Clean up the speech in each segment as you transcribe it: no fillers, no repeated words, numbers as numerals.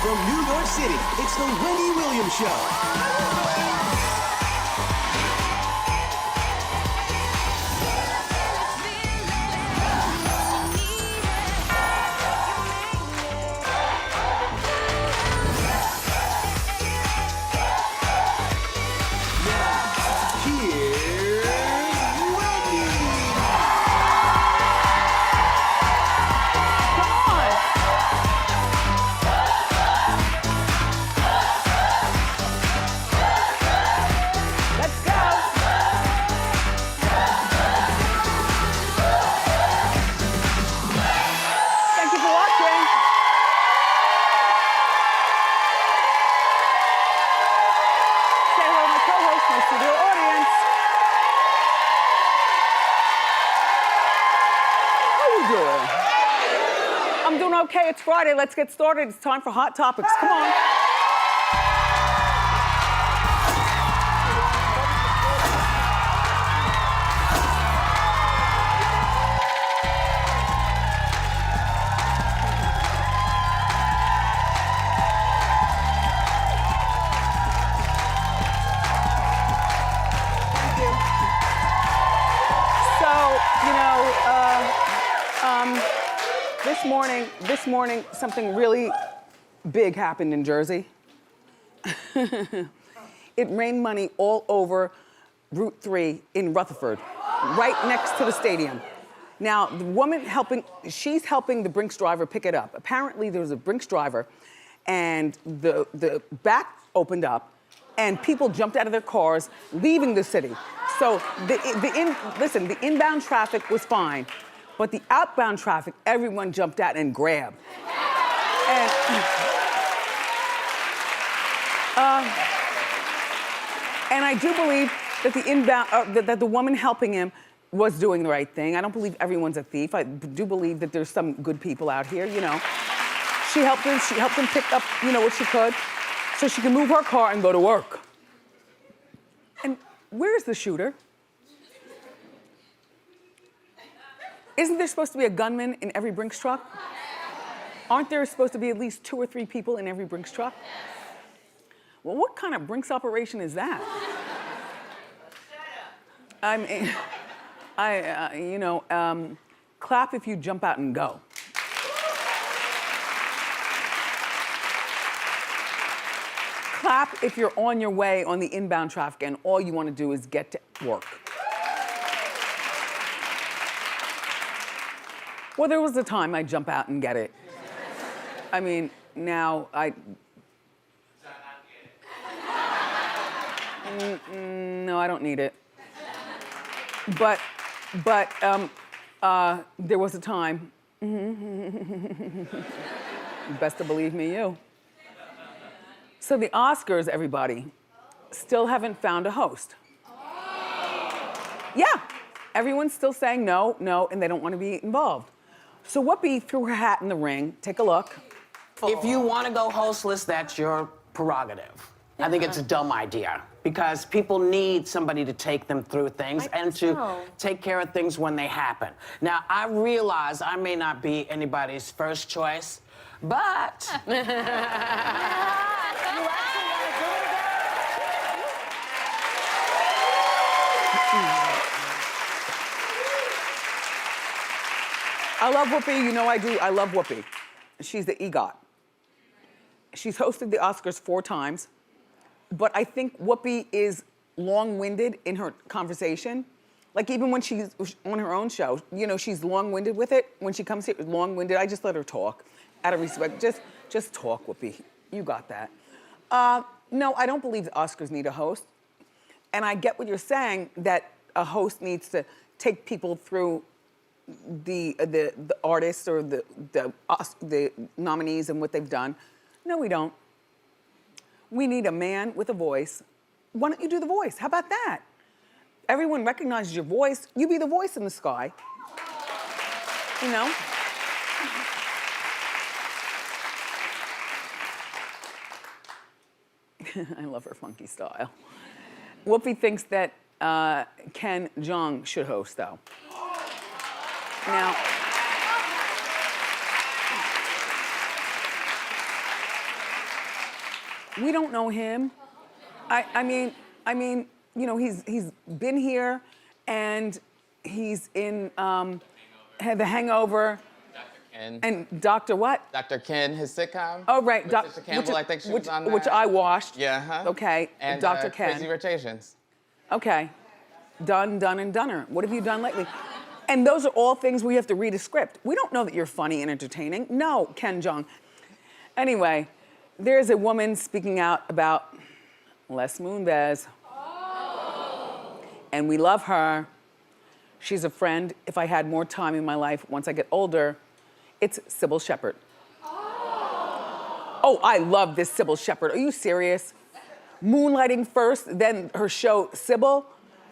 From New York City, it's the Wendy Williams Show. Okay, it's Friday. Let's get started. It's time for Hot Topics. Come on. Thank you. So, this morning, something really big happened in Jersey. It rained money all over Route 3 in Rutherford, right next to the stadium. Now, the woman she's helping the Brinks driver pick it up. Apparently, there was a Brinks driver, and the back opened up, and people jumped out of their cars, leaving the city. So, the inbound traffic was fine. But the outbound traffic, everyone jumped out and grabbed. And I do believe that the inbound, that the woman helping him was doing the right thing. I don't believe everyone's a thief. I do believe that there's some good people out here, She helped him pick up, what she could, so she can move her car and go to work. And where's the shooter? Isn't there supposed to be a gunman in every Brinks truck? Aren't there supposed to be at least 2 or 3 people in every Brinks truck? Well, what kind of Brinks operation is that? I mean, clap if you jump out and go. Clap if you're on your way on the inbound traffic and all you want to do is get to work. Well, there was a time I'd jump out and get it. I mean, now no, I don't need it. But there was a time. Best to believe me, you. So the Oscars, everybody, still haven't found a host. Yeah, everyone's still saying no, and they don't want to be involved. So Whoopi threw her hat in the ring. Take a look. If you want to go hostless, that's your prerogative. I think it's a dumb idea because people need somebody to take them through things and to take care of things when they happen. Now, I realize I may not be anybody's first choice, but... I love Whoopi, I do. I love Whoopi. She's the EGOT. She's hosted the Oscars 4 times, but I think Whoopi is long-winded in her conversation. Like even when she's on her own show, she's long-winded with it. When she comes here, long-winded. I just let her talk out of respect. Just talk, Whoopi. You got that. No, I don't believe the Oscars need a host. And I get what you're saying, that a host needs to take people through the artists or the nominees and what they've done. No, we don't. We need a man with a voice. Why don't you do the voice? How about that? Everyone recognizes your voice. You be the voice in the sky. I love her funky style. Whoopi thinks that Ken Jeong should host, though. Now, We don't know him. I mean, you know, he's been here, and he's in The Hangover. Ken. And Dr. what? Dr. Ken, his sitcom. Oh, right. With Trisha Campbell, I think she was on that. Which I watched. Yeah, huh? Okay, And Dr. Ken. Crazy Rich Asians. Okay. Done, and Dunner. What have you done lately? And those are all things we have to read a script. We don't know that you're funny and entertaining. No, Ken Jeong. Anyway, there's a woman speaking out about Les Moonves. And we love her. She's a friend. If I had more time in my life, once I get older, it's Cybill Shepherd. Oh, I love this Cybill Shepherd. Are you serious? Moonlighting first, then her show Cybill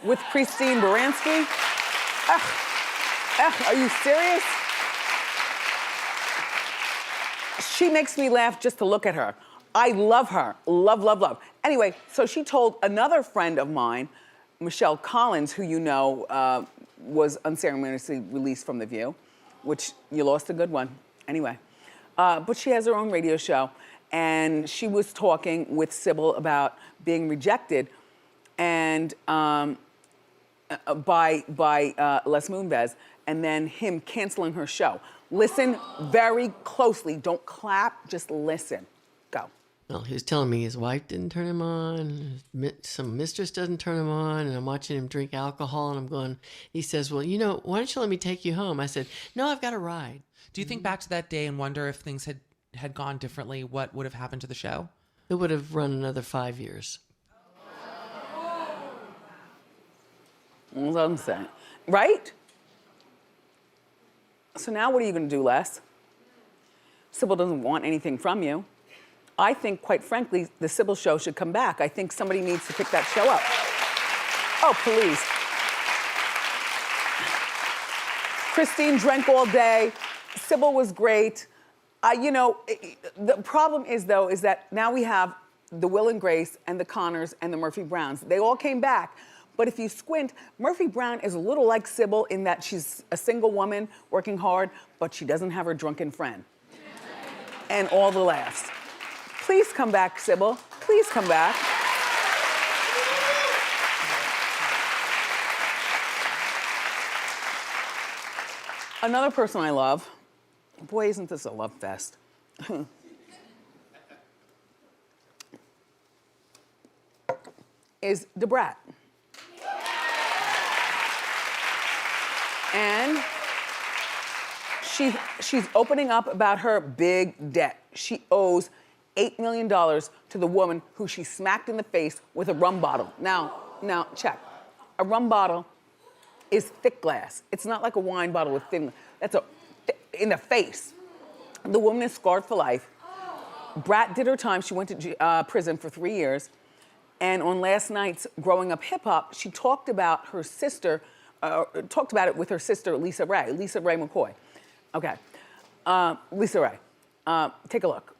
with Christine Baranski. Are you serious? She makes me laugh just to look at her. I love her. Love, love, love. Anyway, so she told another friend of mine, Michelle Collins, who you know was unceremoniously released from The View, which you lost a good one. Anyway, but she has her own radio show, and she was talking with Cybill about being rejected and by Les Moonves, and then him canceling her show. Listen very closely. Don't clap, just listen. Go. Well, he was telling me his wife didn't turn him on, some mistress doesn't turn him on, and I'm watching him drink alcohol, and I'm going, he says, well, you know, why don't you let me take you home? I said, no, I've got a ride. Do you think back to that day and wonder if things had gone differently, what would have happened to the show? It would have run another 5 years. That's what I'm saying. Right? So now what are you gonna do, Les? Cybill doesn't want anything from you. I think, quite frankly, the Cybill show should come back. I think somebody needs to pick that show up. Oh, please. Christine drank all day. Cybill was great. You know, the problem is, though, is that now we have the Will and Grace and the Connors and the Murphy Browns. They all came back. But if you squint, Murphy Brown is a little like Cybill in that she's a single woman working hard, but she doesn't have her drunken friend. And all the laughs. Please come back, Cybill. Please come back. Another person I love, boy, isn't this a love fest. Is Brat. And she's opening up about her big debt. She owes $8 million to the woman who she smacked in the face with a rum bottle. Now, check. A rum bottle is thick glass. It's not like a wine bottle with thin. That's in the face. The woman is scarred for life. Brat did her time. She went to prison for 3 years. And on last night's Growing Up Hip Hop, she talked about her sister, talked about it with her sister, Lisa Ray McCoy. Okay, Lisa Ray, take a look.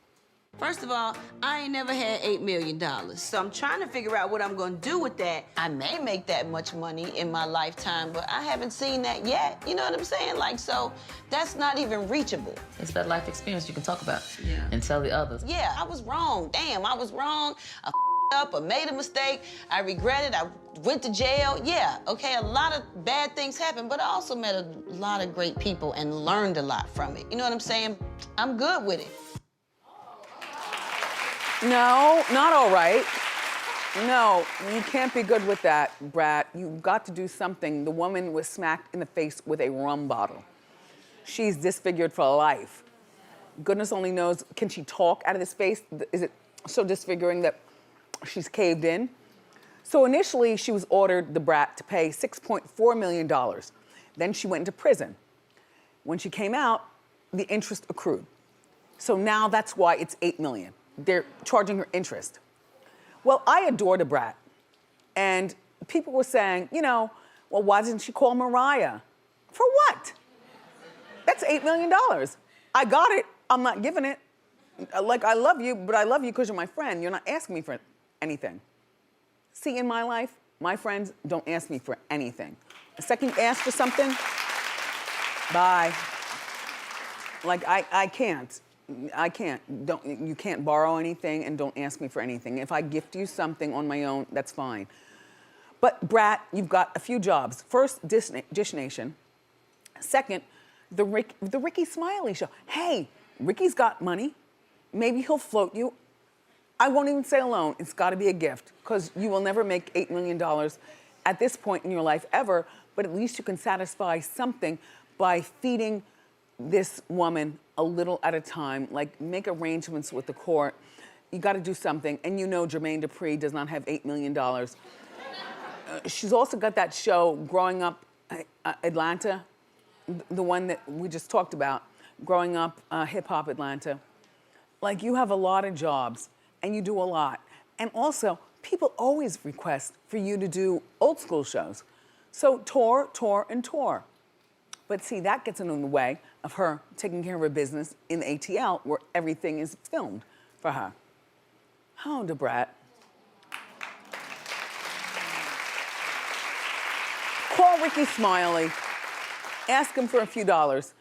First of all, I ain't never had $8 million. So I'm trying to figure out what I'm gonna do with that. I may make that much money in my lifetime, but I haven't seen that yet. You know what I'm saying? Like, so that's not even reachable. It's that life experience you can talk about Yeah. and tell the others. Yeah, I was wrong. Damn, I was wrong. I up or made a mistake. I regret it. I went to jail. Yeah, okay, a lot of bad things happened, but I also met a lot of great people and learned a lot from it. You know what I'm saying? I'm good with it. No, not all right. No, you can't be good with that, Brat. You've got to do something. The woman was smacked in the face with a rum bottle. She's disfigured for life. Goodness only knows, can she talk out of this face? Is it so disfiguring that she's caved in? So initially, she was ordered, the Brat, to pay $6.4 million. Then she went into prison. When she came out, the interest accrued. So now that's why it's $8 million. They're charging her interest. Well, I adore the Brat. And people were saying, you know, well, why didn't she call Mariah? For what? That's $8 million. I got it, I'm not giving it. Like, I love you, but I love you because you're my friend. You're not asking me for anything. See, in my life, my friends don't ask me for anything. The second you ask for something, bye. Like, I can't. I can't. You can't borrow anything, and don't ask me for anything. If I gift you something on my own, that's fine. But Brat, you've got a few jobs. First, Dish Nation. Second, the Ricky Smiley show. Hey, Ricky's got money. Maybe he'll float you. I won't even say alone. It's got to be a gift, because you will never make $8 million at this point in your life ever, but at least you can satisfy something by feeding this woman a little at a time, like make arrangements with the court. You got to do something, and you know Jermaine Dupri does not have $8 million. She's also got that show, Growing Up Atlanta, the one that we just talked about, Growing Up Hip Hop Atlanta. Like, you have a lot of jobs, and you do a lot. And also, people always request for you to do old school shows. So tour, tour, and tour. But see, that gets in the way of her taking care of her business in the ATL, where everything is filmed for her. Oh, the Brat. Call Ricky Smiley, ask him for a few dollars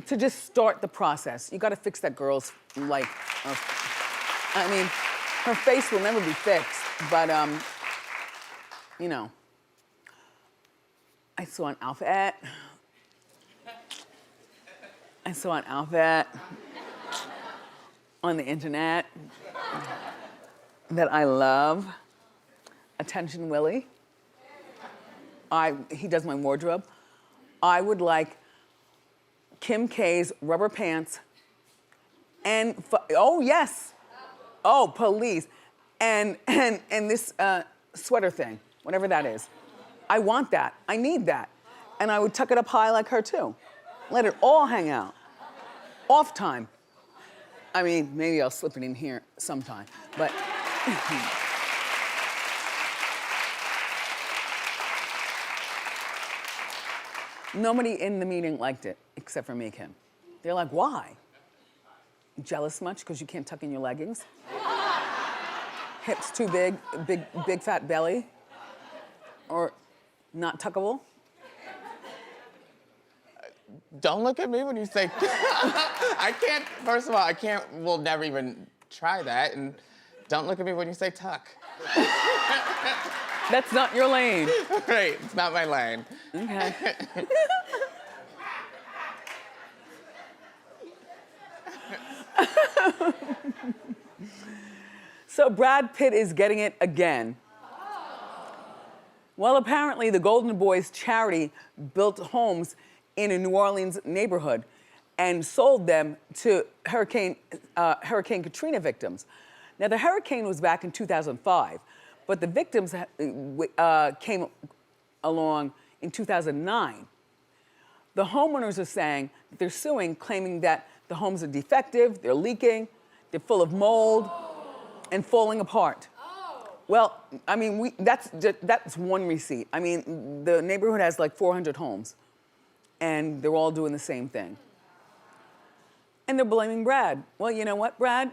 to just start the process. You gotta fix that girl's life. I mean, her face will never be fixed, but you know. I saw an outfit on the internet that I love. Attention, Willie. He does my wardrobe. I would like Kim K's rubber pants and, oh yes, oh please, and this sweater thing, whatever that is. I want that, I need that. And I would tuck it up high like her too. Let it all hang out. Off time. I mean, maybe I'll slip it in here sometime, but. Nobody in the meeting liked it, except for me, Kim. They're like, why? Jealous much because you can't tuck in your leggings? Hips too big, big fat belly? Or not tuckable? Don't look at me when you say, I can't, first of all, we'll never even try that. And don't look at me when you say tuck. That's not your lane. Right, it's not my lane. Okay. So Brad Pitt is getting it again. Well, apparently the Golden Boys charity built homes in a New Orleans neighborhood and sold them to Hurricane Katrina victims. Now, the hurricane was back in 2005, but the victims came along in 2009. The homeowners are saying that they're suing, claiming that the homes are defective, they're leaking, they're full of mold, and falling apart. Well, I mean, that's one receipt. I mean, the neighborhood has like 400 homes, and they're all doing the same thing. And they're blaming Brad. Well, you know what, Brad?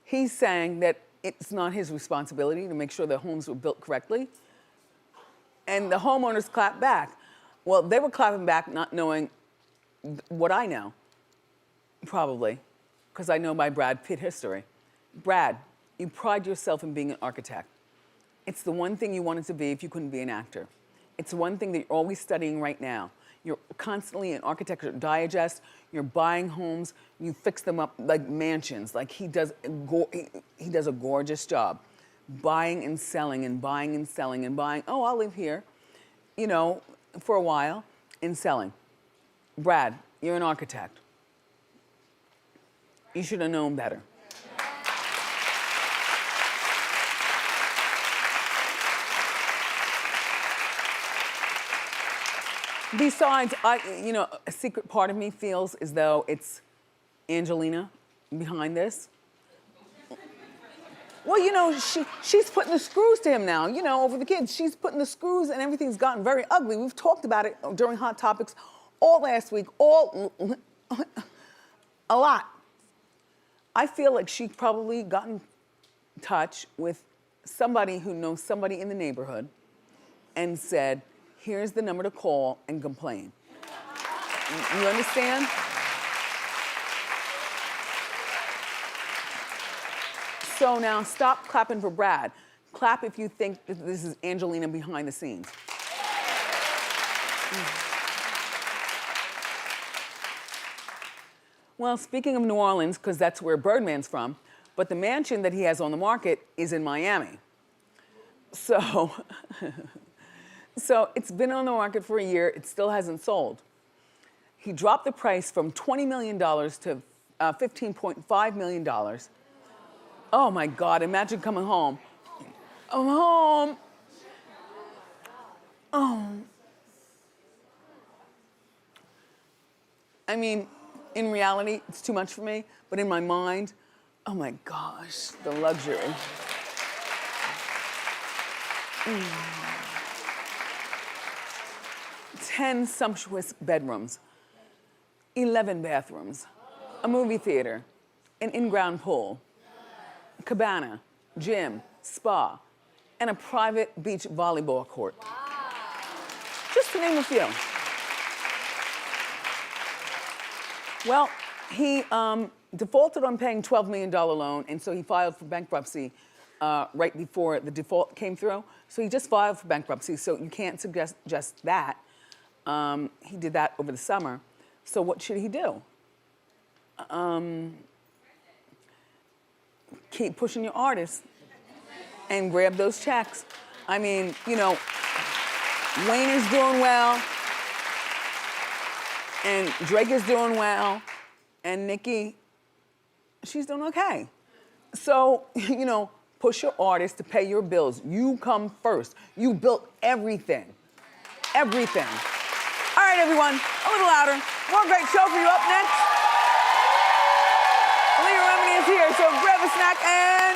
He's saying that it's not his responsibility to make sure the homes were built correctly. And the homeowners clapped back. Well, they were clapping back not knowing what I know, probably, because I know my Brad Pitt history. Brad, you pride yourself in being an architect. It's the one thing you wanted to be if you couldn't be an actor. It's one thing that you're always studying right now. You're constantly in Architecture Digest, you're buying homes, you fix them up like mansions. Like he does a gorgeous job. Buying and selling and buying and selling and buying. Oh, I'll live here, you know, for a while, and selling. Brad, you're an architect. You should have known better. Besides, you know, a secret part of me feels as though it's Angelina behind this. Well, you know, she's putting the screws to him now, you know, over the kids. She's putting the screws and everything's gotten very ugly. We've talked about it during Hot Topics all last week, a lot. I feel like she probably got in touch with somebody who knows somebody in the neighborhood and said, here's the number to call and complain. You understand? So now stop clapping for Brad. Clap if you think that this is Angelina behind the scenes. Well, speaking of New Orleans, because that's where Birdman's from, but the mansion that he has on the market is in Miami. So, so it's been on the market for a year, it still hasn't sold. He dropped the price from $20 million to $15.5 million. Oh my God, imagine coming home. I'm home. Oh. I mean, in reality, it's too much for me, but in my mind, oh my gosh, the luxury. 10 sumptuous bedrooms, 11 bathrooms, a movie theater, an in-ground pool, a cabana, gym, spa, and a private beach volleyball court. Wow. Just to name a few. Well, he defaulted on paying $12 million loan, and so he filed for bankruptcy right before the default came through. So he just filed for bankruptcy, so you can't suggest just that. He did that over the summer. So what should he do? Keep pushing your artists and grab those checks. I mean, you know, Wayne is doing well, and Drake is doing well, and Nicki, she's doing okay. So, you know, push your artists to pay your bills. You come first. You built everything. Everything. All right, everyone, a little louder. More great show for you up next. Leah Remini is here, so grab a snack and